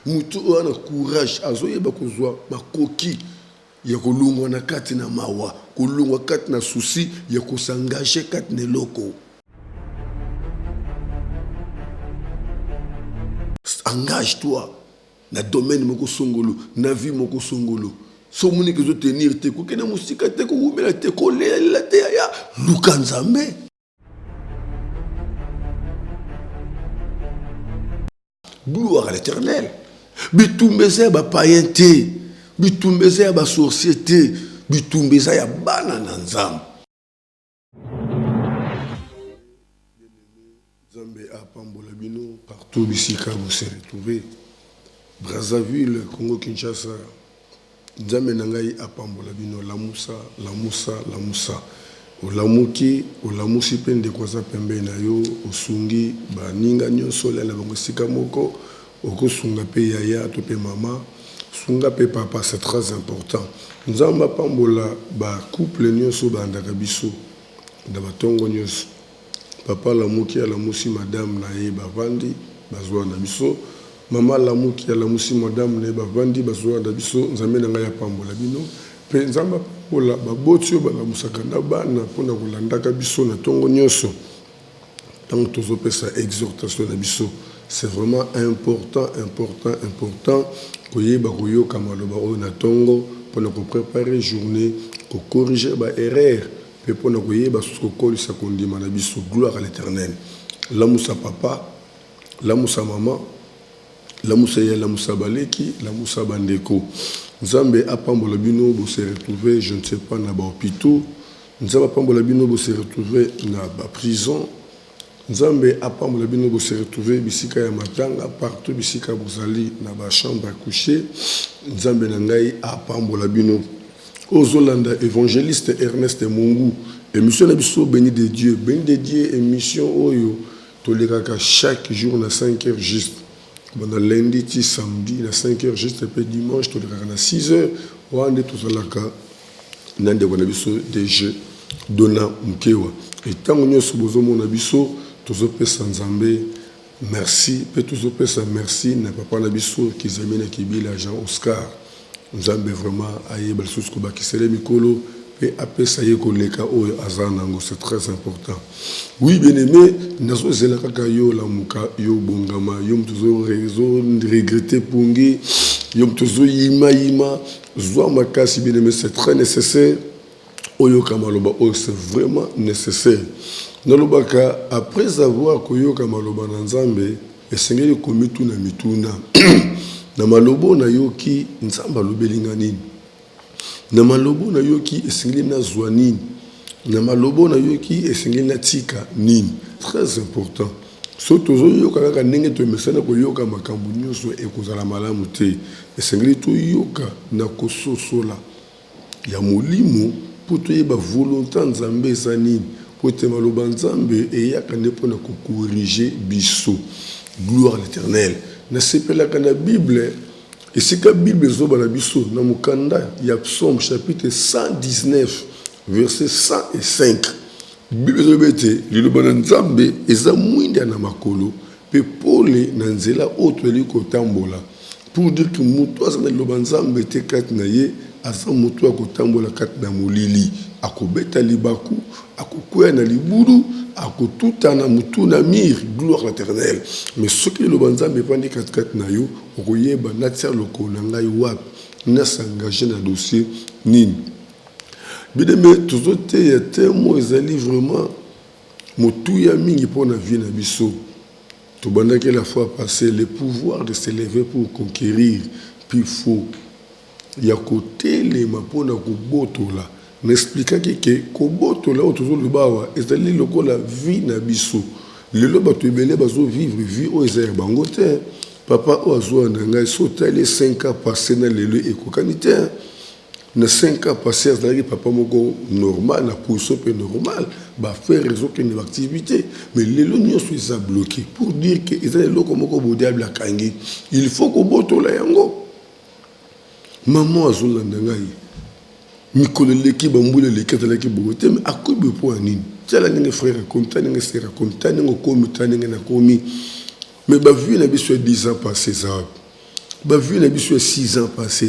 mutu oyo na courage azoyeba kozwa bakoki ya kolungwa na kati na mawa kolungwa kati na souci ya kosangaje kati na eloko. Engage-toi na domaine moko songolo na vie moko songolo. So moni que zo tenir te ko kena musika te ko umela te ko lela te ya lukanzambe. Gloire à l'Éternel. Bitumbeza ba païenté, bitumbeza ba sorciété, bitumbeza ya bana na nzambe. Nzambe apambola bino partout bisika vous se retrouver. Brazzaville, Congo Kinshasa. Nzambe nangai apambola bino lamusa. Olamusi pende kwaza pembe na yo osungi baninga nyonso la bango sika moko okosunga pe yaya to pe mama sunga pe papa, c'est très important. Nzambe apambola ba couple nyonso bandaka biso na batongo nyonso. Papa lamuki alamusi madame na ye bavandi bazwa na biso. Mama lamuki alamusi madame na ye bavandi bazwa na biso. Nzambe nangai apambola bino. Pe nzambe apambola baboti oyo balamusaka na bana mpona kolandaka biso na tongo nyonso. Tant tozopesa exhortation na biso. C'est vraiment important koyeba koyoka maloba oyo na tongo mpona kopréparer journée kokorriger ba erreur pe mpona koyeba soki kokolisa kondima na biso. Gloire à l'Éternel. Lamusa papa, lamusa mama, lamusa ya lamusa baleki, lamusa bandeko. Nzambe apambola bino bo se retrouver, je ne sais pas na ba hôpitaux. Nzambe apambola bino bo se retrouver na ba prison. Nzambe apambola bino bo se retrouver bisika ya matanga partout bisika bozali na ba chambre à coucher. Nzambe na ngai apambola bino. Ozolanda évangéliste Ernest Mungu, émission na biso béni de Dieu, émission oyo tolekaka chaque jour na 5h juste. Bon, lundi ti samedi na 5h juste et dimanche tolekaka na 6h wande tozalaka nande wana biso des jeux dona mkewa. Et tango nyonso bozomona biso tozopesa Nzambe merci, pe tozopesa merci na papa na biso kizamina kibila Jean Oscar. Nzambe vraiment ayeba lisusu ko bakisele mikolo pe apesa ye koleka oyo azanango, c'est très important. Oui bien-aimé, nazo zela kaka yo la muka yo bongama yo mtuzo regretter pungi yo mtuzo yima zwa makasi bien-aimé, c'est très nécessaire. Oyo kamaloba oyo c'est vraiment nécessaire. Nalobaka après avoir koyoka maloba na Nzambe esengeli komitu na mituna. Na malobo na yoki nzamba lobelinga nini. Na malobo na yoki esengeli na zwa nini. Na malobo na yoki esengeli na tika nini. Très important. So tozo yoka kaka ndenge to mesana ko yoka makambo nyonso ekozala malamu te. Esengeli to yoka na kososola ya molimo po toyeba volonté Nzambe eza nini. Po te maloba Nzambe eyaka nde mpona kokorriger biso. Gloire à l'Éternel. Na sepelaka na Bible esika Bible zoba na biso na mukanda ya Psaume chapitre 119 verset 105. Bible zobete liloba na Nzambe eza mwinda na makolo pe pole na nzela oto eliko tambola. Pour dire que mutu azana liloba Nzambe te kati na ye asa mutu akotambola kati na molili akobeta libaku akokwea na libulu akotuta na mutu na mir. Gloire à l'Éternel. Mais ce que le Nzambe pandi kat na yo okoyeba natia loko na ngai wap na s'engager na dossier nini. Bideme tozote ya temo ezali vraiment motu ya mingi pona vie na biso. To bandaki la fois passée le pouvoir de se lever pour conquérir puis faut ya côté les mapona ko botola. M'expliquait que koboto là autour le bawa ezali lokola vie na biso. Lelo bato ebele bazo vivre vie o ezali bangote. Papa o azwa na ngai sotali 5 ans passé na lelo ekokanité. Na 5 ans passé azali papa moko normal na pousso pe normal ba faire raison que une activité mais lelo nyonso eza bloqué pour dire que ezali loko moko bodiable akangi. Il faut koboto la yango. Maman azolanda ngai mikolo leki bambule leki atalaki bogote mais akobi po anini tala nenge frère kontane nenge sera kontane ngo komi tane nenge na komi mais ba vu na biso 10 ans passé ça Bah, vu la vie sur 6 ans passés,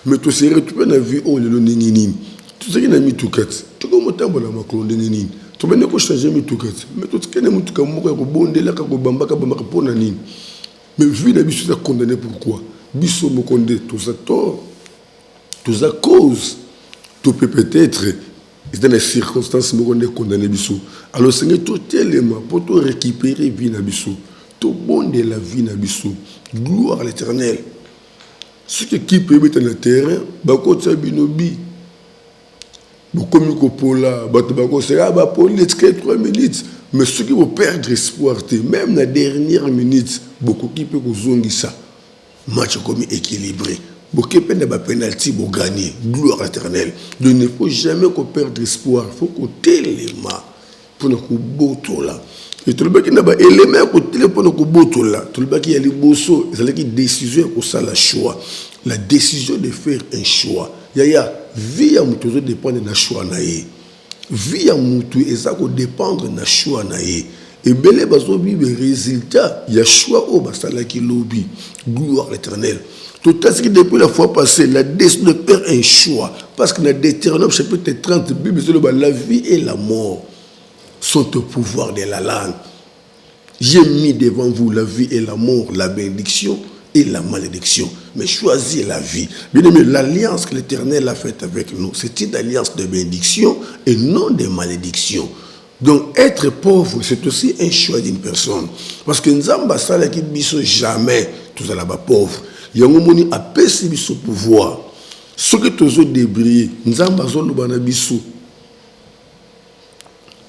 mais tu serais tout bien vu, oh, le nini. Tout ce qui n'a mis tout quatre. Tu comme autant bon à ma clone de nini. Tu vas ne changer mis tout quatre. Mais tout ce qui n'a mis tout comme moi, bon, de là, comme bamba, comme bamba, pour nani. Mais vu la vie sur condamné pourquoi? Bisso me condamné, tout ça tort. Tout ça cause. Tout peut peut-être. Dans les circonstances, me condamné bisso. Alors, c'est tout élément pour tout récupérer vie na bisso. Tout bon de la vie na bisso. Gloire à l'Éternel. Ce qui peut mettre dans le terrain, bako tsabinobi. Comme il faut là, pour les 3 minutes. Mais ceux qui vont perdre espoir, même la dernière minute, beaucoup qui peuvent vous ça. Match comme équilibré. Beaucoup qui peuvent pas penalty pour gagner. Gloire à l'Éternel. Donc il ne faut jamais qu'on perde espoir. Il faut qu'on téléma pour nous boto là. Et tout le monde qui n'a pas élément pour téléphone pour boto là. Tout le monde qui a les bosso, c'est la décision pour ça la choix. La décision de faire un choix. Yaya, vie à moutou dépend de la choix naïe. Vie à moutou et ça qu'on dépend de la choix naïe. Et belé bazo bibe résultat, il y a choix au basala qui lobby. Gloire à l'Éternel. Tout ce qui depuis la fois passée, la décision de faire un choix. Parce que dans Deutéronome chapitre 30, Bible la vie et la mort sont au pouvoir de la langue. J'ai mis devant vous la vie et la mort, la bénédiction et la malédiction. Mais choisissez la vie. Bien aimé, l'alliance que l'Éternel a faite avec nous, c'est une alliance de bénédiction et non de malédiction. Donc, être pauvre, c'est aussi un choix d'une personne. Parce que Nzamba Sala qui biso jamais, tout ça là-bas pauvre. Yangomoni a perçu biso pouvoir. Ce que tu as débrouillé, Nzamba Zolo Banabiso.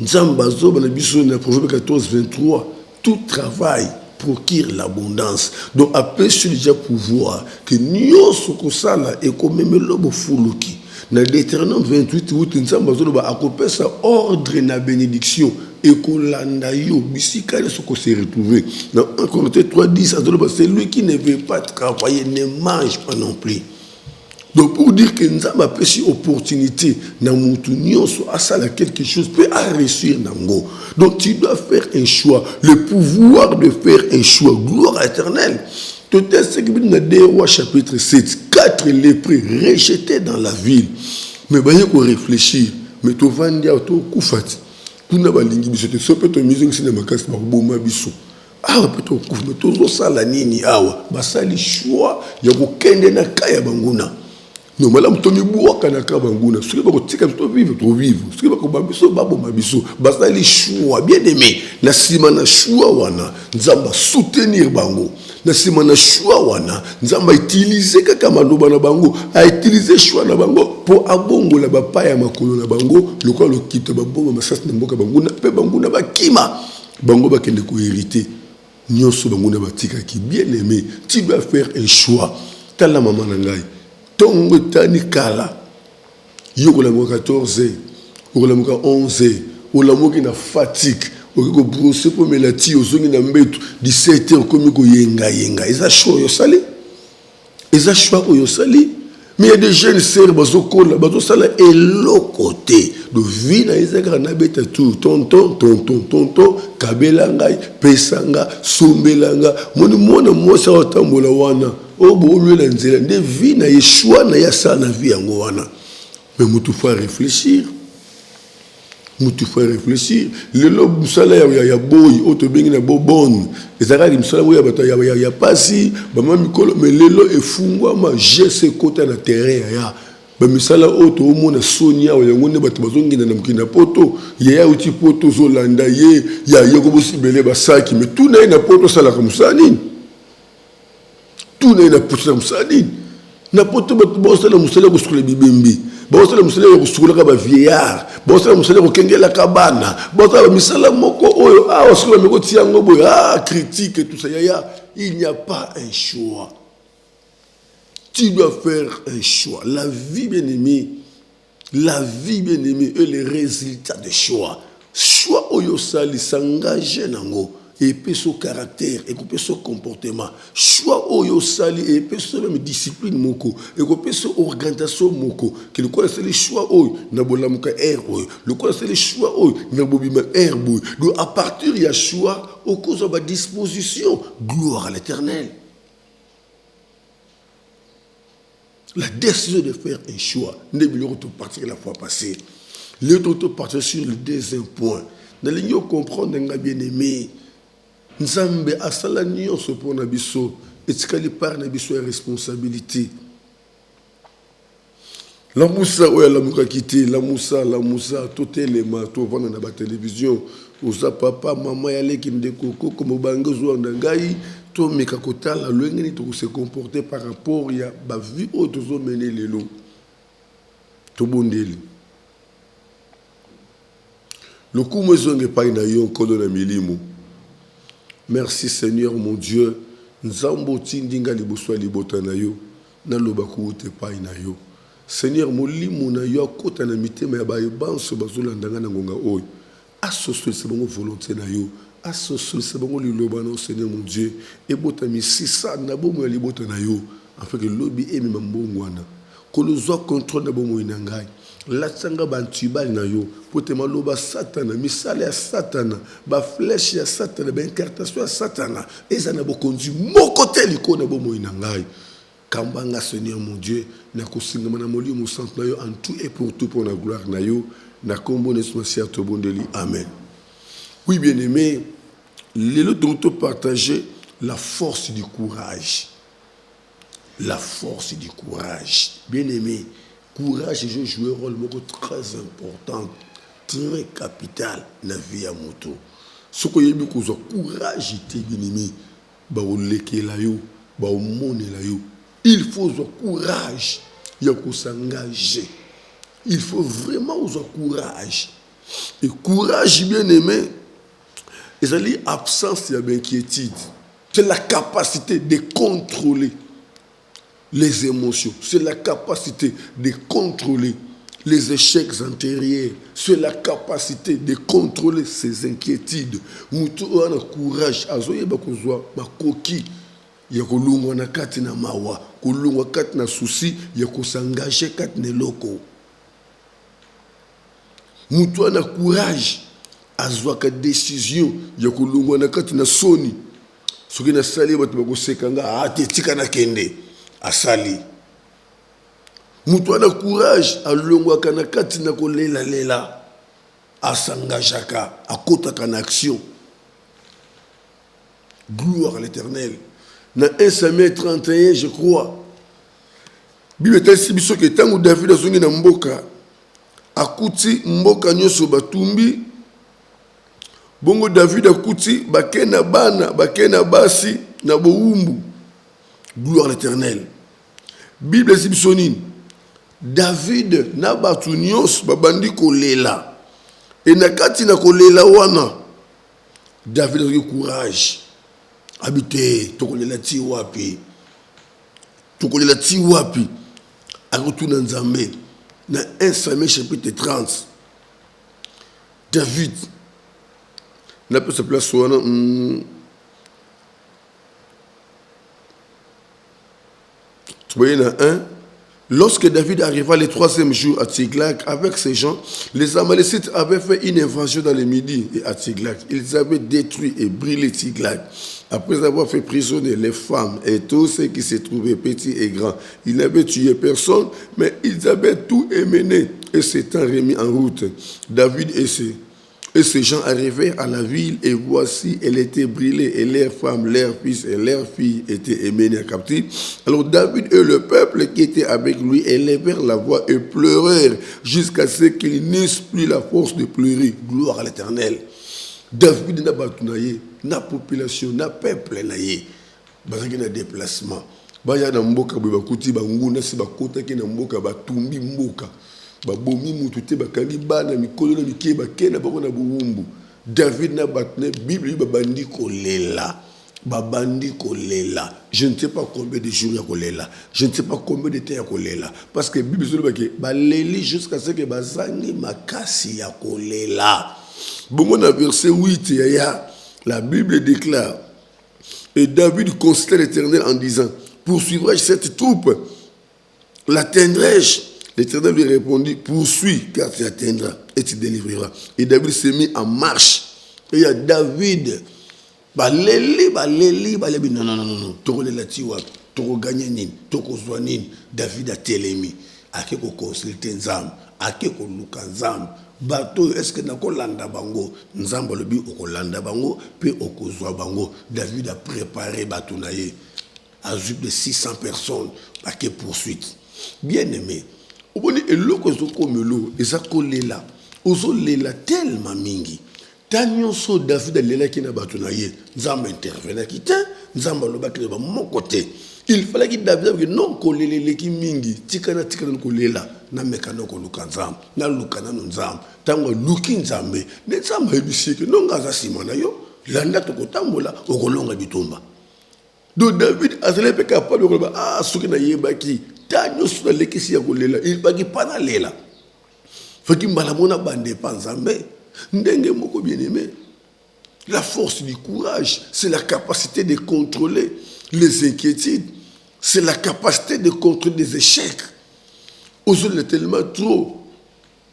Nzamba Zolo Banabiso, dans le Proverbe 14, 23, tout travail procure l'abondance. Donc, après ce déjà pouvoir, que nous sommes là et comme même l'homme foulouki. Dans Deutéronome 28, où Nzamba Zolo a coupé sa ordre na bénédiction. Et qu'on l'a yo, bisika ce qu'on s'est retrouvé. Dans 1 Corinthiens 3, 10, c'est lui qui ne veut pas travailler, ne mange pas non plus. Donc pour dire que nous avons pris une opportunité, dans quelque chose peut réussir. Donc tu dois faire un choix, le pouvoir de faire un choix, gloire à l'Éternel. Tout est ce qui est dans 2 Rois chapitre 7, 4 lépreux rejetés dans la ville. Mais il faut réfléchir, mais tu vas dire, tu vas kuna balingi biso te sope to musique sina makasi ba boma biso awa peto kufuna tozo sala nini awa basali choix ya kokende na kaya banguna no mala mtomi buaka na kaya banguna soki ba kotika to vivre soki ba ko babiso babo mabiso basali choix bien aimé na sima na choix wana nzamba soutenir bango na sima na choix wana nzamba utiliser kaka maloba na bango a utiliser choix na bango pour abongola bapa ya makolo na bango lokwa lokita babongo masasi na mboka bango na pe bango na bakima bango bakende ko hériter nyonso bango na batika ki bien aimé tu dois faire un choix tala maman na ngai tongo tani kala yokola mo 14 yokola mo 11 yokola mo na fatigue okiko brosser pour melati ozongi na mbetu 17h comme ko yenga eza choix yo sali eza choix yo sali. Mais il y a des jeunes sœurs qui sont là et l'autre côté. De vie, ils ont tout. Tonton, Kabelanga, Pesanga, Sombelanga. Moi, ça va tambola wana. Oh, bon, lui, de vie, na yeshua, na yasa, na vie, wana. Mais il faut réfléchir. Il faut réfléchir. Le lobe, ça là, il y a boy, auto bien, il y a bon. Les arabes, il y a pas si, mais le lobe est fou, moi, j'ai ce côté de terrain. Bamisala auto au monde Sonia, il y a un bazongi na mkina poto, il y a uti poto zolanda ye, il y a yokobosi bele basaki, mais tout n'est na poto sala comme ça ni. Tout n'est na poto comme ça ni. Na poto ba sala musala ko sukule bibembi. Ba sala musala ko sukula ka ba vieillard. Ba sala musala ko kengela kabana. Ba sala misala moko oyo ah sukula meko tiango boy ah critique et tout ça ya il n'y a pas un choix. Tu dois faire un choix. La vie bien-aimée est le résultat de choix. Choix oyo sali s'engager nango et puis son caractère et puis son comportement. Choix oyo sali et puis son même discipline moko et puis son organisation moko. Que le quoi c'est le choix oyo na bolamuka air oyo. Le quoi c'est le choix oyo na bobima air boy. Donc à partir ya choix au cause de disposition gloire à l'Éternel. La décision de faire un choix. Nous devons partir la fois passée. Nous devons partir sur le deuxième point. Nous devons comprendre, bien aimé, Nzambe asala nyonso pour na biso etikali par na biso responsabilité. La moussa oya la muka kité la moussa tout élément to vana na ba télévision oza papa maman yale kimde koko comme bango zo ndangai to meka kotala lwengeni to se comporter par rapport ya ba vie auto zo mener lelo to bondeli le coup mo zonge pa ina yo kodo na milimo. Merci Seigneur mon Dieu. Nzambo tindinga liboswa libota na yo na lobaku te pa ina yo. Seigneur molimo na yo kota na mitema ya bayebanso bazolandanga na ngonga oyo. Asoso se bongo volonté na yo. Asoso se bongo liloba na Seigneur mon Dieu. Et bota misisa na bomo ya libota na yo. Afin que lobi emi mambongwana. Ko le zo contrôle na bomo inangai. La tsanga bantibali na yo pote maloba satana misale ya satana ba flèche ya satana ba incartation ya satana ezana bokonzi moko te liko na bomo inangai kambanga Seigneur mon Dieu na kosingama na molimo centre na yo en tout et pour tout pour la gloire na yo na kombo nesmasia to bondeli amen. Oui bien aimé, les autres partager la force du courage. La force du courage. Bien aimé, courage joue un rôle très important, très capital dans la vie à moto. Ce que vous avez courage, il faut courage, il faut s'engager. Il faut vraiment avoir courage. Et courage, bien aimé, c'est l'absence d'inquiétude. C'est la capacité de contrôler les émotions, c'est la capacité de contrôler les échecs antérieurs, c'est la capacité de contrôler ses inquiétudes. Mutu ana courage, azoye bakozwa makoki ya kolungwa na kati na mawa, kolungwa kati na souci ya kosangaje kati na loko. Mutu ana courage, azwaka décision ya kolungwa na kati na soni. Soki na sali bato bakosekanga ate tika na kende. Asali. Mutu ana courage alongwaka na kati na kolela asangajaka akotaka na action. Gloire à l'Éternel. Dans 1 Samuel 31 je crois. Bible est biso ke tangu David azongi na mboka akuti mboka nyoso batumbi bongo David akuti bakena bana bakena basi na boumbu. Gloire à l'Éternel. Bible Sibsonine. David na batu nyos babandi kolela. Et na kati na kolela wana. David a eu courage. Habité, tokolela ti wapi. Tokolela ti wapi. Akotuna nzambe. Na 1 Samuel chapitre 30. David n'a pas sa place wana. Voyez dans 1, lorsque David arriva le 3e jour à Tiglath avec ses gens, les Amalécites avaient fait une invasion dans le midi et à Tiglath. Ils avaient détruit et brûlé Tiglath. Après avoir fait prisonnier les femmes et tous ceux qui se trouvaient petits et grands, ils n'avaient tué personne, mais ils avaient tout émené et s'étant remis en route. David et ces gens arrivèrent à la ville et voici, elle était brûlée et leurs femmes, leurs fils et leurs filles étaient emmenés à captif. Alors David et le peuple qui était avec lui élevèrent la voix et pleurèrent jusqu'à ce qu'ils n'eussent plus la force de pleurer. Gloire à l'Éternel. David n'a pas tout na population, na peuple naïe. Bazaki na déplacement. Baya na mboka bakuti banguna si bakota ki na mboka batumbi mboka. Babomi mutute bakangi bana mikolo na mike bakena bakona buumbu. David na batne Bible babandi kolela. Babandi kolela. Je ne sais pas combien de jours ya kolela. Je ne sais pas combien de temps ya kolela parce que Bible zo baki baleli jusqu'à ce que bazangi makasi ya kolela. Bon na verset 8 ya la Bible déclare et David considère l'Éternel en disant poursuivrai-je cette troupe? L'atteindrai-je? L'Éternel lui répondit, poursuis, car tu atteindras et tu délivreras. Et David s'est mis en marche. Et il y a David, non, tu connais la tiwa. toko gagner nini toko zwa nini David a telemi ake ko consulter nzambe ake ko luka nzambe bato est-ce que nako landa bango nzambe lobi okolanda bango pe okozwa bango. David a préparé bato na ye à de 600 personnes ake poursuite. Bien aimé oboni eloko ezokomelo ezakolela ozolela tellement mingi tanyo so David alela ki na bato na ye nzambe intervenir ki te nzambe lobaki ba mon côté. Il fallait que David que non kolelele ki mingi tikana kolela na mekano ko luka nzambe na lukana no nzambe tango luki nzambe ne nzambe ebisike no ngaza simana yo landa to kotambola okolonga bitumba. Donc David azele pe capable de ah soki na yebaki tanyo so lekisi ya kolela il baki pana lela faki mbala mona bande pa nzambe ndenge moko bien aimé. La force du courage, c'est la capacité de contrôler les inquiétudes. C'est la capacité de contrôler des échecs. Aujourd'hui, il tellement trop.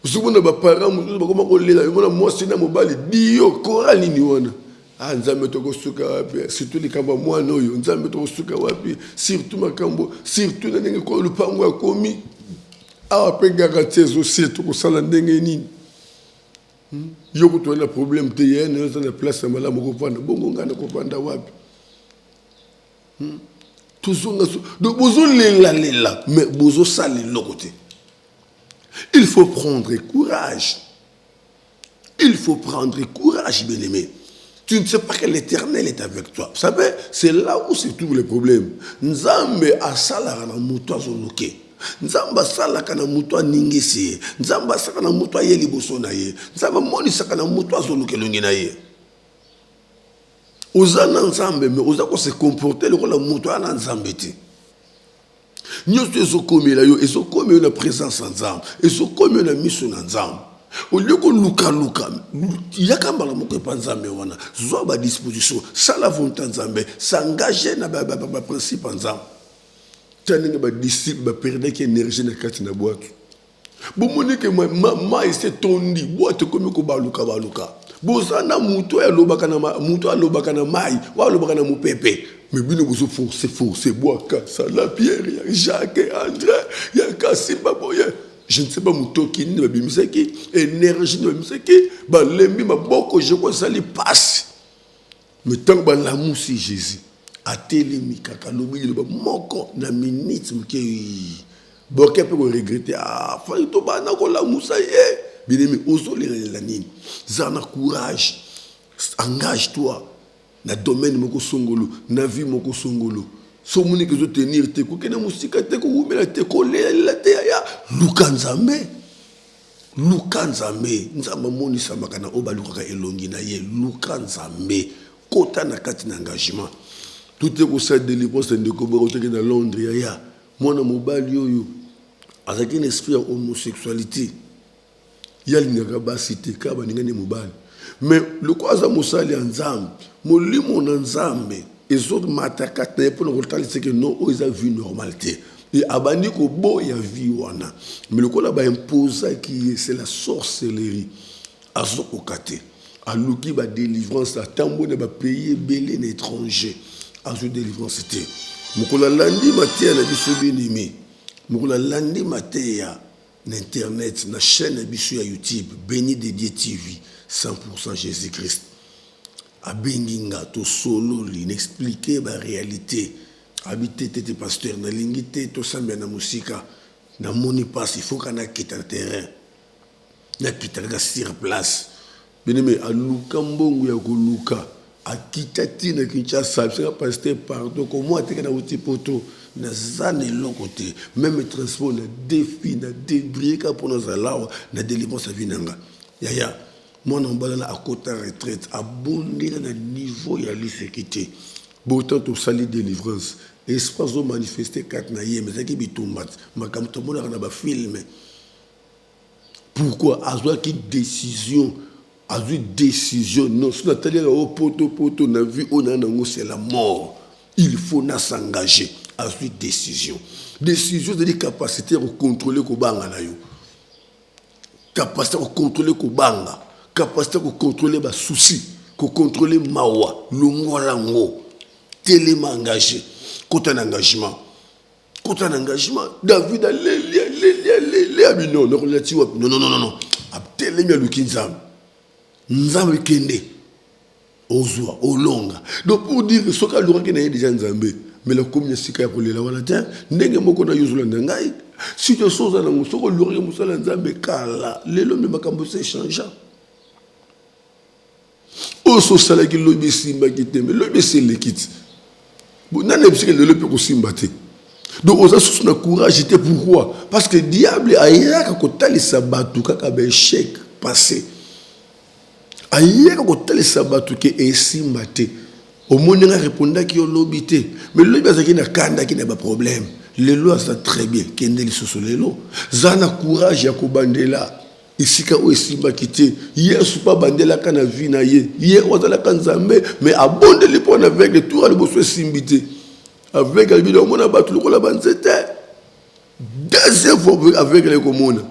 Aujourd'hui, on a des parents, moi, c'est un mobile, dio, coralie, ni wana. Ah, nzambe toko suka wapi, surtout les kamba moi noyo, nzambe toko suka wapi, surtout makambo, surtout na ndenge ko lupango ya komi. Ah, pe garantie aussi toko sala ndenge nini. Yoko to na problème te yene na place mala moko panda bongo ngana ko panda wapi. Tuzonga donc bozo lela mais bozo sali lokote. Il faut prendre courage. Il faut prendre courage, bien-aimé. Tu ne sais pas que l'Éternel est avec toi. Vous savez, c'est là où se trouvent les problèmes. Nzambe asala na muto azoluke. Nzamba sala kana muto aningisi. Nzamba sala kana muto ayeli boso na ye. Nzamba moni sala kana muto azoluke longi na ye. Ozana nzambe mais ozako se comporter le rôle muto ana nzambe te. Nyoso ezokomi la yo ezokomi na présence nzambe. Ezokomi na mission nzambe. Au lieu que luka yakambala moko pa nzambe wana zwa ba disposition sala volonté nzambe s'engager na ba principe nzambe. Tandis que les disciples ont perdu l'énergie dans la boîte. Si vous avez ma c'est tondi, boîte comme vous baluka. Bozana muto ya lobakana muto ya lobakana mai, wa lobakana mu pepe. Mais bino bozo forcer boaka, ça la Pierre, ya Jacques, André, ya Kasimba boye. Je ne sais pas muto qui ne bimiseki, énergie ne bimiseki, ba lembi maboko je crois ça lui passe. Mais tant que l'amour c'est Jésus. Atelemi kaka lobi loba moko na minute mke boke pe ko regretter ah fa to bana ko la musa ye bien-aimé ozo la nini zana courage engage-toi na domaine moko songolo na vie moko songolo so moni que zo tenir te ko kena musika te ko umela te ko lela te ya lukanzambe nzamba moni samaka na obaluka elongi na ye lukanzambe kota na kati na engagement. Tout est pour ça de délivrance de Kobarote dans Londres. Moi, dans mon balio, avec un esprit d'homosexualité, il y a une capacité, mais le quoi ça m'a sali ensemble, mon limon ensemble, et autres m'attaquent pour le retard, c'est que non, ils ont vu normalité. Et abandi ko bo ya vie wana, mais le quoi là-bas imposa qui c'est la sorcellerie, azoko kate, à l'ouki ba délivrance, à tambo ne ba payer belé l'étranger. À jour de délivrance c'était mokola landi matia na biso binimi mokola landi matia na internet na chaîne biso ya YouTube Béni Dédié TV 100% Jésus-Christ a benginga to solo l'inexpliquer ba réalité habité tete pasteur na lingité to samba na musika na moni passe il faut kana quitter terrain na quitter sur place binimi a luka mbongo ya koluka a kitati na Kinshasa c'est pasteur pardon comme moi te kana uti poto na zane lokote même transport na défi na débris ka pour nos alawa na délivrance vinanga yaya moi na mbala na akota retraite abondela na niveau ya lisekité pourtant to sali délivrance espace au manifester kat na ye mais qui bitumbat makamto mona na ba film pourquoi azwa ki décision a vu décision non si Nathalie au poto na vu on a c'est la mort il faut s'engager a vu décision de capacité à contrôler ko banga na yo capacité à contrôler ko banga capacité à contrôler ba souci ko contrôler mawa longola ngo tellement engagé côté d'engagement. Côté d'engagement, David a lé, non, non. Abtele mi aluki nzambe. Nzambe kende. Ozwa, olonga. Donc pour dire que ce qu'il y a déjà nzambe, mais la commune sika pour les lawana tiens, ndenge moko na yuzula ndangai. Si tu soza na musoko lori musala nzambe kala, lelo me makambo se change. Oso sala ki lobi simba kite, mais lobi c'est l'équite. Bon, nana psike le lobi ko simba te. Donc osa sous na courage te pourquoi? Parce que diable a yaka ko talisa batu kaka be échec passé. Ayeka ko talisa batu ke esimba te. Au monde nga répondra ki lobi te. Mais lobi azaki na kanda ki na ba problème. Les lois ça très bien. Kende li soso lelo. Zana courage ya ko bandela. Isika o esimba kite. Yesu pa bandela kana vie na ye. Ye ozala kanzambe mais abonde le pona avec le tour le bosso simbité. Avec le bidon mona batu ko la banzete. Deuxième fois avec les communes.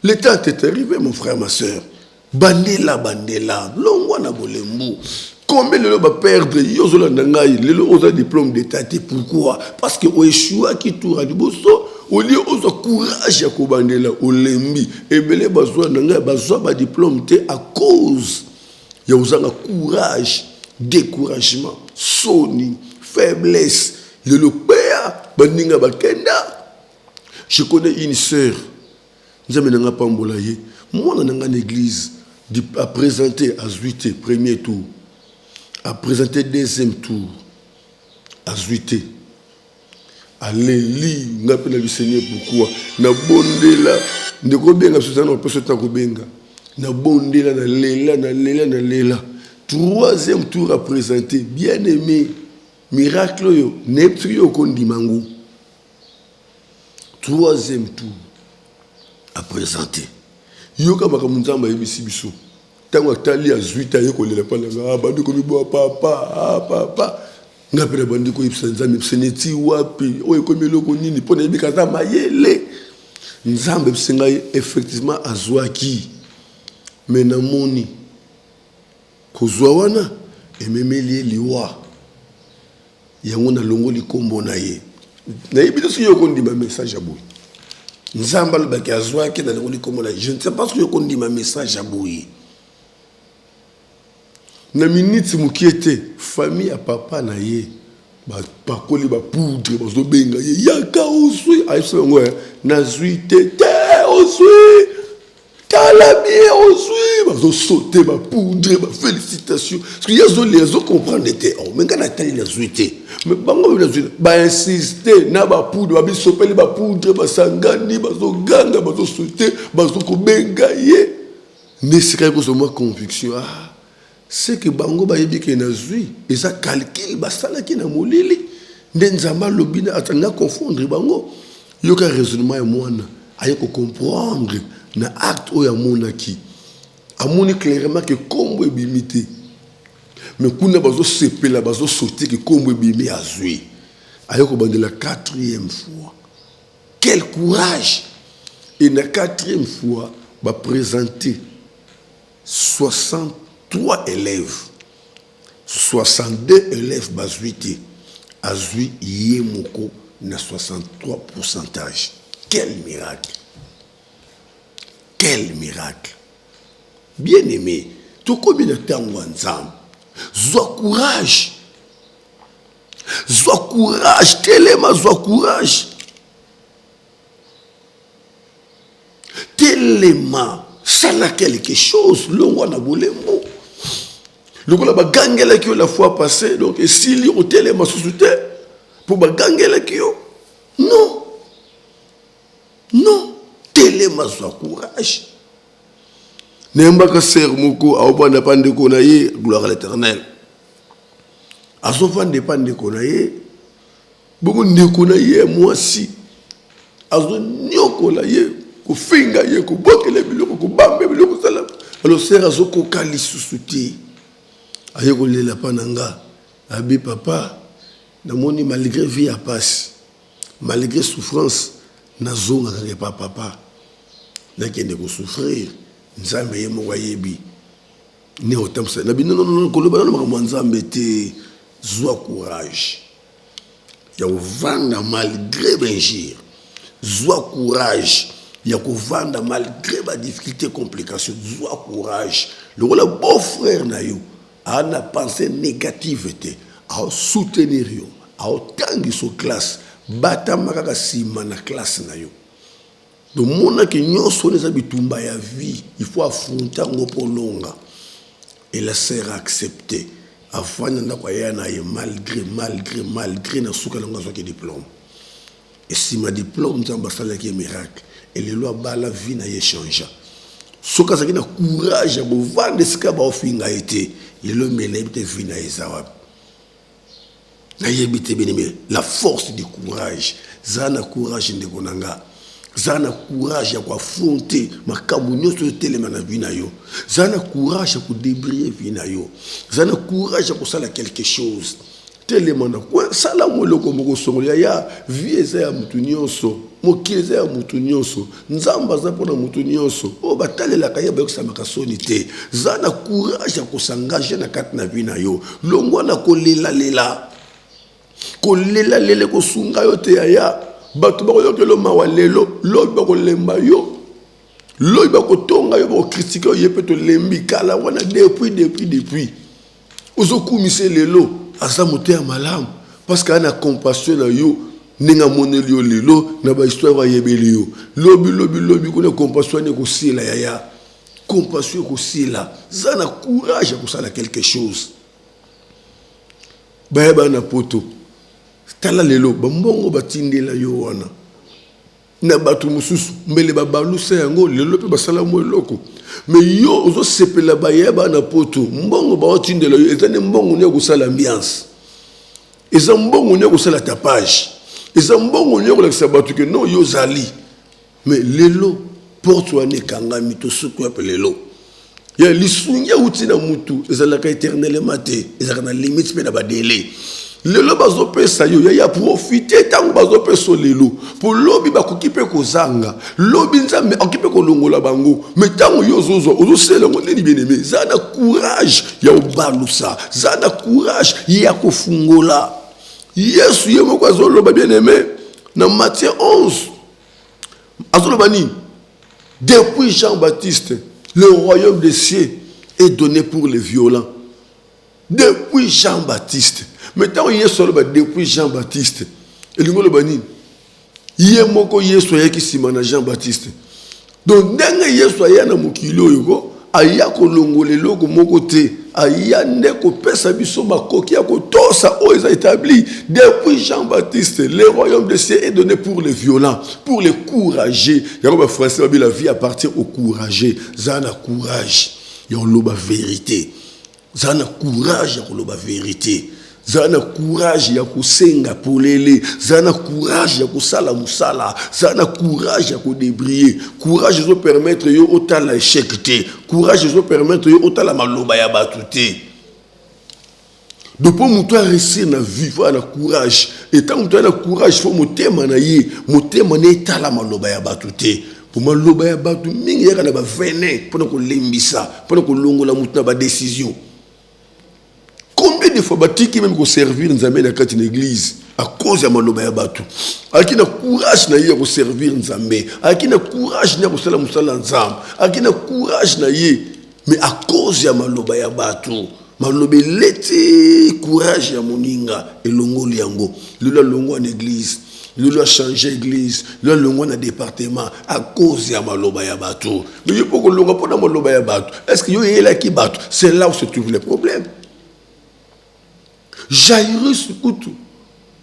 Le temps est arrivé mon frère ma soeur. Bandela, longwa bolembo. Combien de gens perdre yozola nangai, lelo oza diplôme d'état. Pourquoi? Parce que o échoua qui toura du bosso, au lieu oza courage ya ko bandela olembi, ebele bazwa nangai bazwa ba diplôme té à cause ya ozanga courage, découragement, soni, faiblesse, lelo pea bandinga bakenda. Je connais une sœur, nzambe nanga pambola ye, moi nanga l'église a présenté à Zuité, premier tour, a présenté deuxième tour, à Zuité. Allez, li, n'a pas le Seigneur, pourquoi? Na bonde là, ne kobenga, c'est ça, non, pas ce temps kobenga. Na bonde là, na lela. Troisième tour à présenter, bien aimé, miracle yo, neptri yo kondi mangu. Troisième tour à présenter. Yoka makamunzamba yebisi biso tango atali azuita yeko lela pala bandi ko mibo papa ngapela bandi ko yebisa nzambe seneti wapi oyo ko meloko nini pona yebika za mayele nzambe bisenga effectivement azwaki mena moni kozwa wana ememeli liwa yango na longo likombo na ye na yebisa so yoko ndima message aboy Nzamba lobaki azwaki na ngoli komola. Je ne sais pas ce que je dis ma message à Bouy. Na minute mukiete famille à papa na ye ba pakoli ba poudre ba zo benga ye yaka osui aïso ngwe na zuite te osui tala bien osui ba zo sauter ba poudre ba félicitations parce que yazo les zo comprendre te oh mais kana tali na zuite mais bango na zuite ba insister na ba poudre ba bisopeli ba poudre ba sangani ba zo ganga ba zo sauter ba zo ko benga ye ne sika ko zo ma conviction ah c'est que bango ba yebi ke na zui et ça calcul ba sala ki na molili ndenzamba lobina atanga confondre bango yoka raisonnement ya mwana ayeko comprendre na acte oya monaki amoni clairement que kombo ebimité mais kuna bazo sepela bazo sauter que kombo ebimi azui ayeko bandela quatrième fois quel courage et na quatrième fois ba présenter 63 élèves, 62 élèves bazuité, azui yemoko na 63 pourcentage. Quel miracle! Quel miracle! Bien aimé, tout comme il était en ensemble, zoa courage, tellement zoa courage, tellement. Ça n'a quelque chose, l'on a volé mot. Le gars a gagné la fois passée, donc s'il y a hôtel et ma société, pour gagner la kio. Non. Non. Tellement de courage. N'embaka ser moko, a oban de pande konaye, gloire à l'éternel. A sofan de pande konaye, beaucoup de konaye, moi si. A zo nyoko la ye. Finga ye ko bokele biloko ko bambe biloko sala alors sera zoko kali susuti ayeko lela pananga abi papa na moni malgré vie à passe malgré souffrance na zonga ka papa na kende ko souffrir nzambe ye mo wayebi ne otamsa na bino non ko loba na mo nzambe te zwa courage ya kovanda malgré benjir zwa courage ya kovanda malgré ba difficulté complication zwa courage lokola beau frère na yo ana pensée négative te a soutenir yo a tangi so classe batama kaka sima na classe na yo donc mona ke nyonso les bitumba ya vie il faut affronter ngo polonga et la sera accepter avant na kwa yana malgré na suka longa zo ke diplôme et si ma diplôme nzamba sala ki miracle et les lois ba la vie na ye change soka ça na courage ya bovande sika ba ofinga été les lois mena bite vie na ezawa na yebite benime la force du courage zana courage ndeko nanga zana courage ya affronter makambo nyonso telema na vie na yo zana courage ya débrouiller vie na yo zana courage ya sala quelque chose telema na kwa sala moloko moko songolia ya vie eza ya mutu nyonso mokili eza ya mutu nyonso nzamba za pona mutu nyonso o batalela kaya ba kusama kasoni te zana courage ya s'engager na kati na vie na yo longwa na kolela lele ko sunga yo te ya batu ba ko lo mawa lelo lo ba ko lemba yo lo ba ko tonga yo ba critiquer yo pe to lembi kala wana depuis ozo kumise lelo asa mote ya malamu parce que ana compassion na yo ninga moneli yo lelo na ba histoire wa yebeli yo lobi ko na compassion ne ko sila ya compassion ko sila zana courage ko sala quelque chose ba na poto tala lelo bambongo batindela yo wana na batu mususu mbele babalusa yango lelo pe basala mo eloko mais yo ozo sepela bayeba na poto mbongo ba otindela yo ezane mbongo ne ko sala ambiance eza mbongo ne ko sala tapage eza mbongo ne ko la sabatu que non yo zali mais lelo porte wane kangami to suku ya lelo ya lisungia utina mutu ezala ka éternellement te ezala na limite pe na ba délai lelo bazo pesa yo ya profiter tango bazo pesa lelo pour lobi bakoki pe kozanga lobi nzambe okipe ko longola bango mais tango yo zozo ozo sela ngo nini bien aimé zana courage ya obalusa zana courage ya kofungola Yesu yemo kwa zolo ba bien aimé na Matthieu 11 azolo bani depuis Jean-Baptiste le royaume des cieux est donné pour les violents depuis Jean-Baptiste. Maintenant, il y a depuis Jean-Baptiste. Et le monde bani. Il y a moko Yesu ya ki simana Jean-Baptiste. Donc ndenge Yesu ya na mokilo yuko aya ko longole loko moko te aya ne ko pesa biso makoki ya ko tosa o eza établi depuis Jean-Baptiste. Le royaume des cieux est donné pour les violents, pour les courageux. Ya ko ba français ba la vie appartient aux courageux. Zana courage. Ya loba vérité. Zana courage ya loba vérité. Zana courage ya kusenga polele, zana courage ya kusala musala, zana courage ya débrouiller, courage zo permettre yo otala échec te, courage zo permettre yo otala maloba ya batu te. Depuis mutu a réussir na vie, faut na courage. Et tant mutu na courage, faut motema na ye, motema na etala maloba ya batu te. Pour maloba ya batu mingi ya kana ba venin, pour ko lembisa, pour ko longola mutu na ba décision. Combien de fois batiki même ko servir nzambe na kati na église à cause ya maloba ya batu akina courage na ye ko servir nzambe akina courage na ko sala musala nzambe akina courage na ye mais à cause ya maloba ya batu malobe lete courage ya moninga elongoli yango lelo longo en église lelo a changé église lelo longo na département à cause ya maloba ya batu mais yo poko longo pona maloba ya batu est-ce que yo yela ki batu c'est là où se trouve le problème. Jairus kutu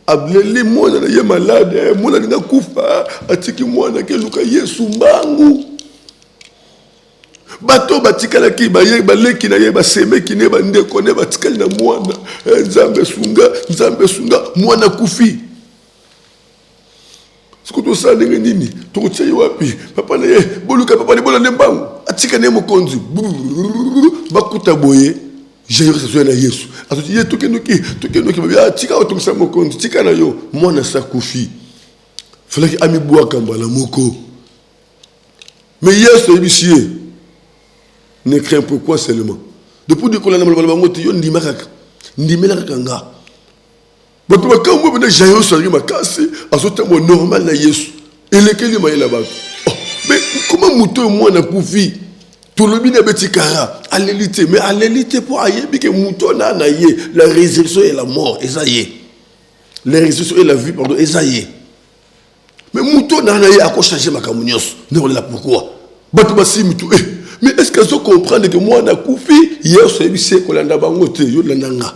ablele mwana na ye malade mwana na kufa atiki mwana ke luka Yesu mbangu bato batikala ki baye baleki na ye basemeki ne bandeko ne batikali na mwana nzambe sunga mwana kufi sikuto sa ndenge nini tokotia wapi papa na ye boluka papa ne bolande mbangu atika ne mokonzi bakuta boye Jairus na Yesu ati ye tokenuki ba tika otongisa mokonzi tika na yo mwana sakufi falaki ami bwa kambala moko mais Yesu ebisie ne crains pourquoi seulement depuis de kolana malaba ngoti yo ndimaka nga bato bakambo bana jayo sali makasi azotamo normal na Yesu elekeli mayela bato. Mais comment muto moi na kufi tout le bina betikara à l'élite mais à l'élite pour ayebi que muto na ye la résurrection et la mort esaye la résurrection et la vie pardon esaye mais muto na ye a ko changer makamunios ne la pourquoi bato basimitu mais est-ce que vous comprenez que moi na kufi Yesu ebise ko landa bango te yo landanga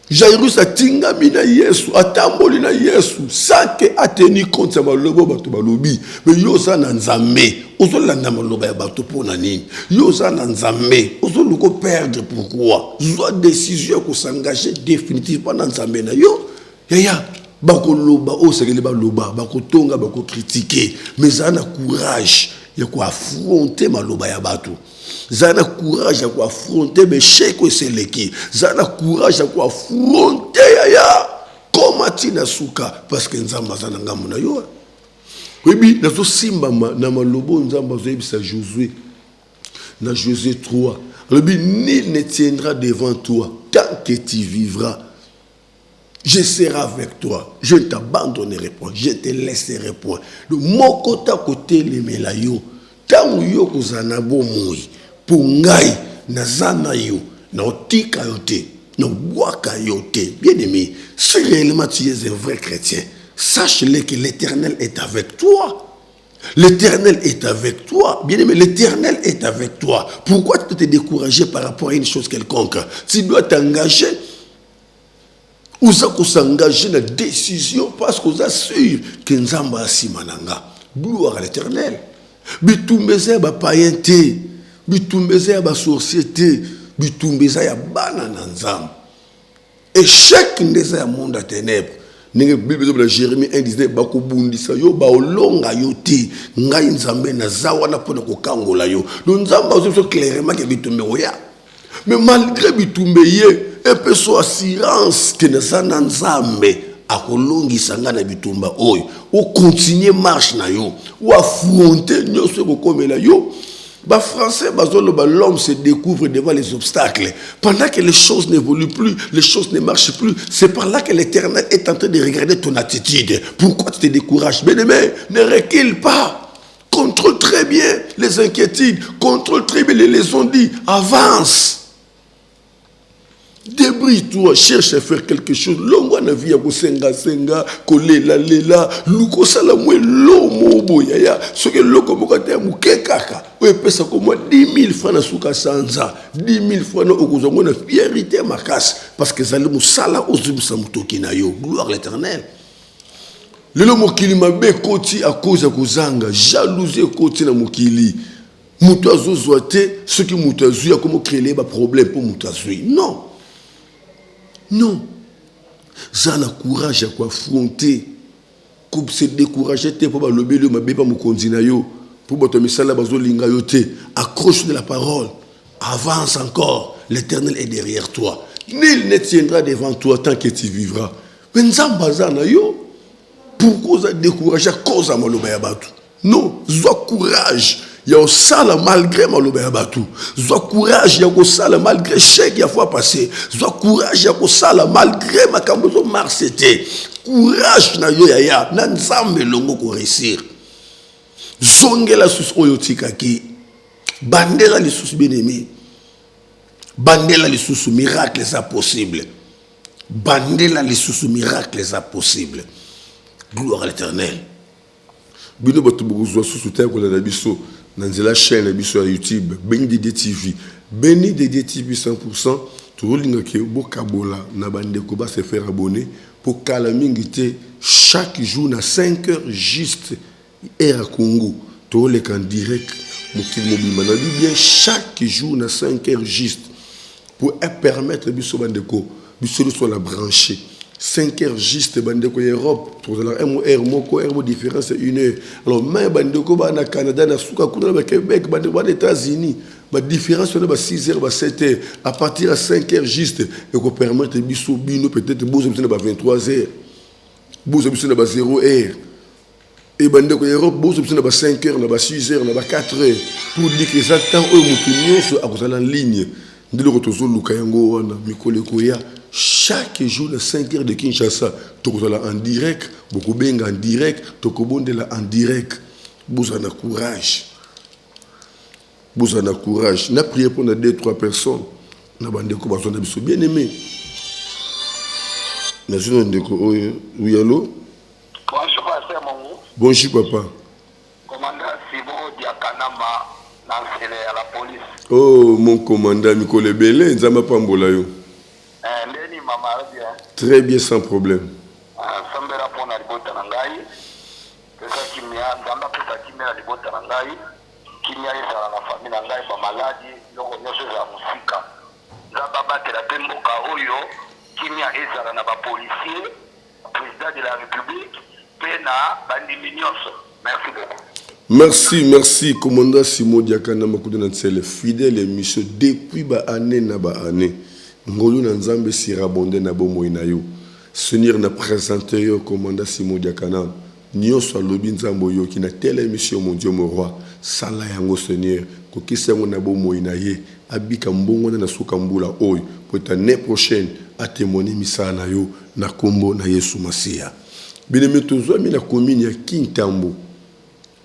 Jairus atinga mina Yesu atamboli na Yesu sake ateni compte ya malobo bato balobi mais yo za na nzambe ozolanda maloba ya bato pona nini yo za na nzambe ozoluko perdre pourquoi zo décision ko s'engager définitivement na nzambe na yo yaya bakoloba osekele baloba bakotonga bako critiquer mais za na courage ya ko affronter maloba ya bato. Zana courage à affronter mes chèques et seleki. Zana courage à affronter ya komatina suka parce que nzamba zana ngamuna yo. Oui, nazo simba na malobo nzamba zo ebisa Josué. Na Josué 3. Le but nul ne tiendra devant toi tant que tu vivras. Je serai avec toi. Je ne t'abandonnerai point. Je te laisserai point. Le moko ta côté le melayo. Tant yo kozana bomoi. Pour ngai nazana yo na otika yote na boaka yote. Bien aimé, si réellement tu es un vrai chrétien, sache-le que l'Éternel est avec toi. L'Éternel est avec toi. Bien aimé, l'Éternel est avec toi. Pourquoi tu te décourager par rapport à une chose quelconque? Tu dois t'engager. Ou ça qu'on s'engager dans la décision parce qu'on assure que Nzamba asimananga. Gloire à l'Éternel. Bitumbeze ba païenté. Bitumbeza ya ba société, bitumbeza ya bana na nzambe. Échec ndeza ya monde à ténèbres. Ninge Bible de Jérémie 1:19 bakobundisa yo ba olonga yo te ngai nzambe na zawa na pona ko kangola yo. Donc nzambe ozo clairement que bitumbe oya. Mais malgré bitumbe ye, e peso assurance que na sana nzambe akolongisa nga na bitumba oyo. O continuer marche na yo, o affronter nyoso ko komela yo. Bah français, l'homme se découvre devant les obstacles. Pendant que les choses n'évoluent plus, les choses ne marchent plus, c'est par là que l'Éternel est en train de regarder ton attitude. Pourquoi tu te décourages? Bien-aimé, ne recule pas. Contrôle très bien les inquiétudes. Contrôle très bien les leçons dites. Avance. Débrouille-toi, cherche à faire quelque chose. Longo na vie ko senga senga, ko lela lela, luko sala mwe lomo boyaya. Ce que loko mokate muke kaka. O pesa ko moi 10 000 francs na suka sanza. 10 000 francs na okozongo na fierté makasi parce que zali musala ozubisa mutoki na yo. Gloire à l'Éternel. Lelo mokili mabe koti à cause ya kozanga, jalousie koti na mokili. Muto azozwa te, ce qui muto azu ya komo créer ba problème pour muto azu. Non. Non. Ça n'a courage à affronter. Comme se décourager pour le bébé ma bébé mukondina yo pour votre misala bazo linga yo te accroche de la parole. Avance encore. L'Éternel est derrière toi. Nul ne tiendra devant toi tant que tu vivras. Mais nzamba zana yo pourquoi ça décourager à cause à maloba ya batu? Non, sois courage. Il y a sale malgré maloba ya batu. Sois courage, il y a sale malgré chèque ya fois passé. Sois courage, il y a sale malgré ma kambozo marcete. Courage na yo ya na nzambe longo ko réussir. Zongela sus oyotika ki bandela les sus bien-aimés. Bandela les sus miracles ça possible. Bandela les sus miracles ça possible. Gloire à l'Éternel. Bino batu bozwa sus terre ko na biso. Dans la chaîne sur YouTube, Beni Dédé TV, Beni Dédé TV 100%, tout le monde qui est bokabola na bande ko ba se faire abonner pour calamingité chaque jour à 5 heures juste Air Congo, tout le en direct mokil mobile manabi bien chaque jour à 5 heures juste pour permettre biso bande ko biso soit la brancher 5 heures juste bandeko Europe pour la heure moko heure différence 1 heure alors mais bandeko ba na Canada na suka kuna ba Québec bandeko ba États-Unis ba différence on ba 6 heures ba 7 heures à partir à 5 heures juste et ko permettre biso bino peut-être bozo biso na ba 23 heures bozo biso na ba 0 heure et bandeko Europe bozo biso na ba 5 heures na ba 6 heures na ba 4 heures pour dire que ça temps au mutu nyonso akozala en ligne ndilo ko tozo luka yango wana mikole koya chaque jour à 5 heures de Kinshasa, tokozala en direct, beaucoup bien en direct, tokobondela en direct. Vous en avez courage. Vous en avez courage. N'a prié pour 2-3 personnes. N'a pas de bien aimé. Merci oui, allô? Bonjour, Pasteur Mongo. Bonjour, papa. Commandant Simon Diakanama, lancé à la police. Oh, mon commandant Mikole Belé, Nzamba Pambola yo. Ndeni mama bien. Très bien, sans problème. Sambera pona libota nangai. Pesa kimia, Nzamba pesa kimia libota nangai. Kimia isa na famille nangai ba maladi, loko nyosho za musika. Nzamba batela pemboka oyo, kimia isa na ba policier, président de la République, pena bandimi nyonso. Merci beaucoup. Merci, commandant Simon Diakana Makudana Tsele, fidèle émission depuis ba année na ba année. Ngolu na Nzambe sirabonde na bomo inayo. Seigneur na présenté yo commandant Simon Diakana. Nyonso alobi Nzambo yo ki na telle émission mon Dieu mon roi. Sala yango Seigneur, ko kisengo na bomo inaye, abika mbongo na suka mbula oyo, pour l'année prochaine a témoigner misana yo na kombo na Yesu Masia. Bien tozo mi na commune ya Kintambo.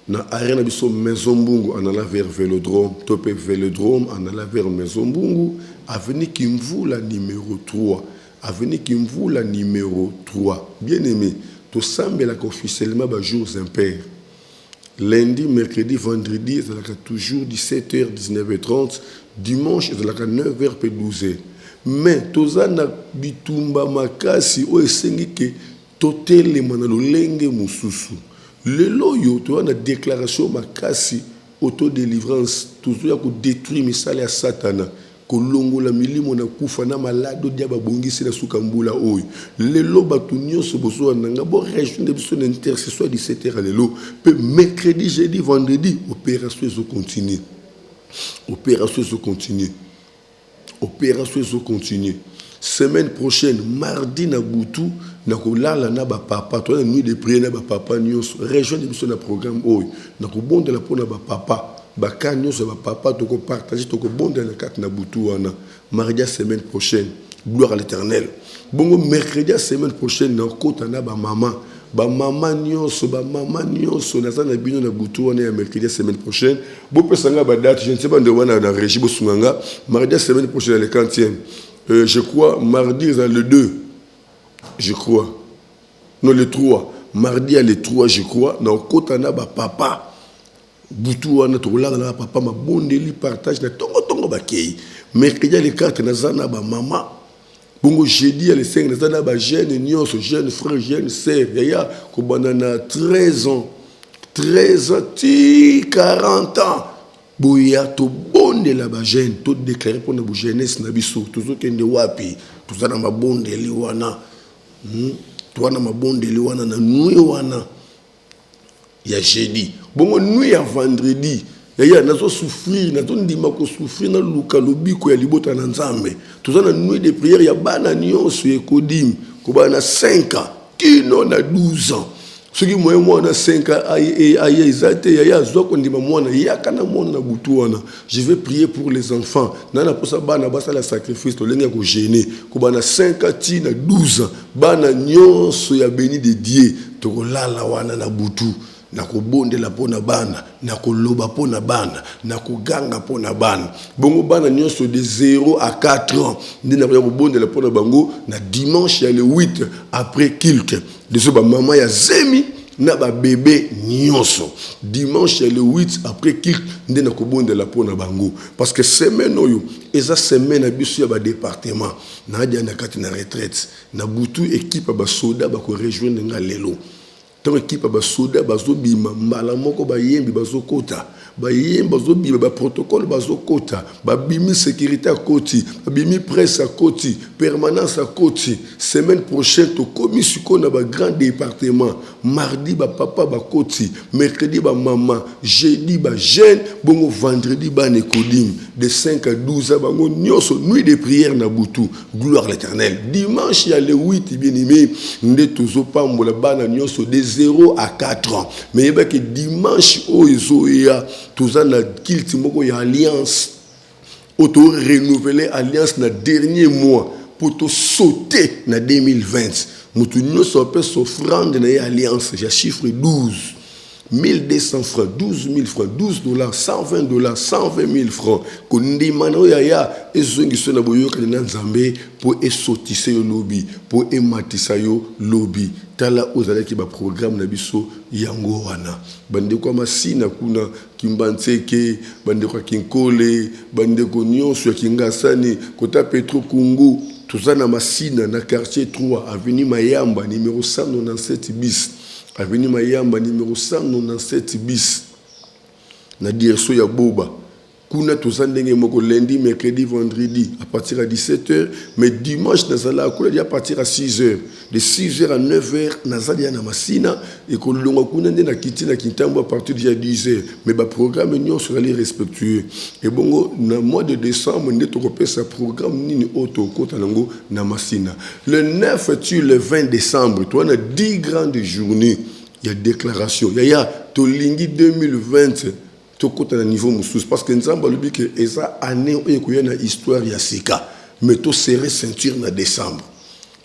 Na arena biso Maison Mbungu en allant vers Vélodrome, topé Vélodrome en allant vers Maison Mbungu, avenue Kimvula numéro 3. Avenue Kimvula numéro 3. Bien aimé, to sambela officiellement ba jours impairs. Lundi, mercredi, vendredi, c'est toujours 17h, 19h30. Dimanche, c'est 9h, 12h. Mais, tozana bitumba makasi, o esengi ke totele manalo lenge mususu. Lelo yo, tu as une déclaration makasi, autodélivrance, toujours ya ko détruire misale ya satana. Kolongo la milimo na kufa na malado dia babongisi na sukambula oyo. Lelo batu nyonso bozo nanga bo région de biso intercession 17h lelo. Pe mercredi, jeudi, vendredi, opération zo continue. Opération zo continue. Opération zo continue. Semaine prochaine, mardi na Boutou, na kolala na ba papa, toi la nuit de prière na ba papa nyonso, région de biso na programme oyo. Na ko bonde la pona ba papa. Baka nyonso ba papa to ko partager to ko bonde na kat na Boutou wana. Mardi semaine prochaine, gloire à l'Éternel. Bongo mercredi semaine prochaine na kota na ba maman. Ba maman nyonso na zana bino na Boutou wana ya mercredi semaine prochaine. Bo pesanga ba date, je ne sais pas de wana na régie bo sunganga. Mardi semaine prochaine le 40e. Je crois, mardi, le 2, je crois. Non, le 3. Mardi, le 3, je crois. Dans le côté, on a papa. Boutou, on a tout là, on a papa, ma bonne délit, partage, na tongo bakei. Mercredi, les 4, on a maman. Bongo, jeudi, les 5, on a jeune, nyonso, jeune frère, jeune sœur. Yaya, kobana 13 ans. 13 ans, 40 ans. Boya to bonde la ba jeune to déclarer pour na jeunesse na biso toujours kende wapi to za na mabonde liwana to na mabonde liwana na nuit wana ya jeudi bongo nuit ya vendredi ya nazo souffrir nazo ndima ko souffrir na luka lobiko ya libota na Nzambe to za na nuit de prière ya bana nyonso ekodim ko bana 5 ans kino na 12 ans. Ce qui moi na 5 ans je vais prier pour les enfants. Nana posa bana basa la sacrifice to lenga ko gêner. Ko bana 5 ans ti na 12 ans. Bana nyonso ya béni de Dieu to ko lala wana na butu. Na ko bonde la pona bana, na ko loba pona bana, na ko ganga pona bana. Bongo bana nyonso de 0 à 4 ans. Ndi na ko bonde la pona bango na dimanche le 8 après kilte. De ce maman ya zemi na ba bébé nyonso. Dimanche le 8 après kilte ndi na ko bonde la pona bango parce que semaine oyo eza semaine abisu ya ba département. Na dia na kati na retraite. Na butu équipe ba soda ba ko rejoindre nga lelo. Tant équipe ba soda bazo bima mbala moko ba yembi bazo kota ba yembi bazo bima ba protocole bazo kota ba bimi sécurité à koti ba bimi presse à koti permanence à koti semaine prochaine to komi siko na ba grand département mardi ba papa ba koti mercredi ba maman jeudi ba jeune bongo vendredi ba nekodim de 5 à 12 bango nyonso nuit de prière na butu gloire à l'Éternel dimanche ya le 8 bien aimé nde tozo pambola bana nyonso de 0 à 4 ans. Mais il y a que dimanche, il y a tout ça, il y a alliance. Auto renouveler alliance dans le dernier mois. pour te sauter en 2020. Nous sommes offrande dans l'alliance, j'ai chiffre 12. 1200 francs, 12 000 francs, 12 dollars, 120 dollars, 120 000 francs. Kundi mano yaya ezongi sona boyoka na nzambe pour esotisa yo lobby, pour ematisa yo lobby. Tala ozala ki ba programme na biso yango wana. Bande kwa masina kuna kimbantseke, bande kwa kinkole, bande ko nyonso ya kingasani, kota Petro Kungu, tozana masina na quartier 3 avenue Mayamba numéro 197 bis. Avenue Mayamba numéro 197 bis na direction ya Boba. Kuna tozandenge moko lundi, mercredi, vendredi à partir à 17h, mais dimanche nazala kula à partir à 6h. De 6h à 9h nazali na masina et ko longa kuna na kiti na Kintambo à partir de 10h. Mais ba programme nyon sera les respectueux. Et bongo na mois de décembre ndeto ko pesa programme nini auto kota nango na masina. Le 9 tu le 20 décembre, toi na 10 grandes journées, il y a déclaration. Il y a Tolingi 2020. Tokota na niveau moussous parce que nzamba lobi que eza année oyo koyana histoire ya sika mais to serrer ceinture na décembre.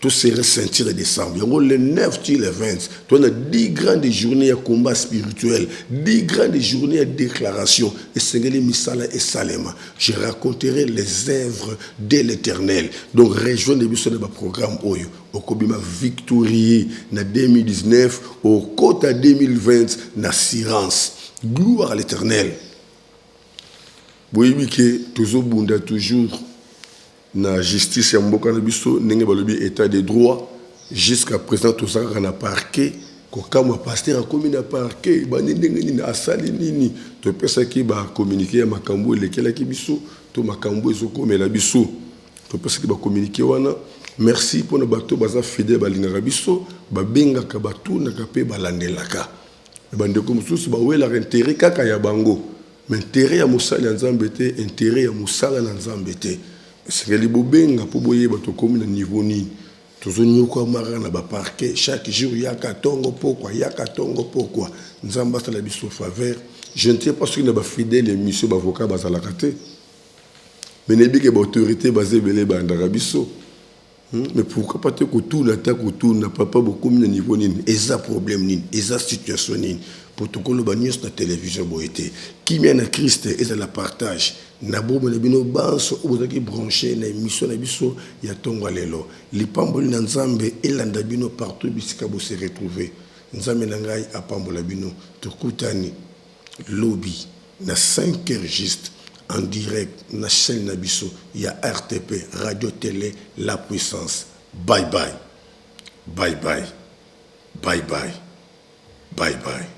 To serrer ceinture en décembre. Yango le 9 tu le 20. To na 10 grandes journées à combat spirituel, 10 grandes journées à déclaration et sengeli misala et salema. Je raconterai les œuvres de l'Éternel. Donc rejoignez biso na ba programme oyo. Okobima victorieux na 2019 au côté 2020 na Sirance. Gloire à l'Éternel. Boyebi que tozobunda toujours na justice ya mboka na biso ndenge balobi état de droit jusqu'à présent tozaka na parquet ko kama pasteur a commis na parquet ba ndenge nini asali nini to pesa ki ba communiquer ya makambo lekela ki biso to makambo ezokomela biso to pesa ki ba communiquer wana. Merci pour na bato baza fidèle balingaka biso ba bengaka bato na kape balandelaka. Bandeko mususu ba wela intérêt kaka ya bango mais intérêt ya mosala nzambe te, intérêt ya mosala na nzambe te. C'est les bobenga pour boyer bato comme le niveau ni tozoni ko mara na ba parquet chaque jour yaka tongo pourquoi nzamba sala biso faveur. Je ne sais pas si na ba fidèle monsieur ba avocat bazala kate mais nebi ke ba autorité basé belé ba ndaka biso. Mais pourquoi pas te retourner na papa beaucoup de niveau ni eza problème ni eza situation ni pour tout le bagnos na télévision boité qui vient à Christ et la partage na bobo na bino banso obozaki branché na émission na biso ya tongo lelo lipamboli na nzambe elanda bino partout bisika bo se retrouver nzambe na ngai apambola bino tokutani lobby na 5h juste en direct na chaîne Nabiso, il y a RTP, Radio Télé, La Puissance. Bye bye. Bye bye. Bye bye. Bye bye.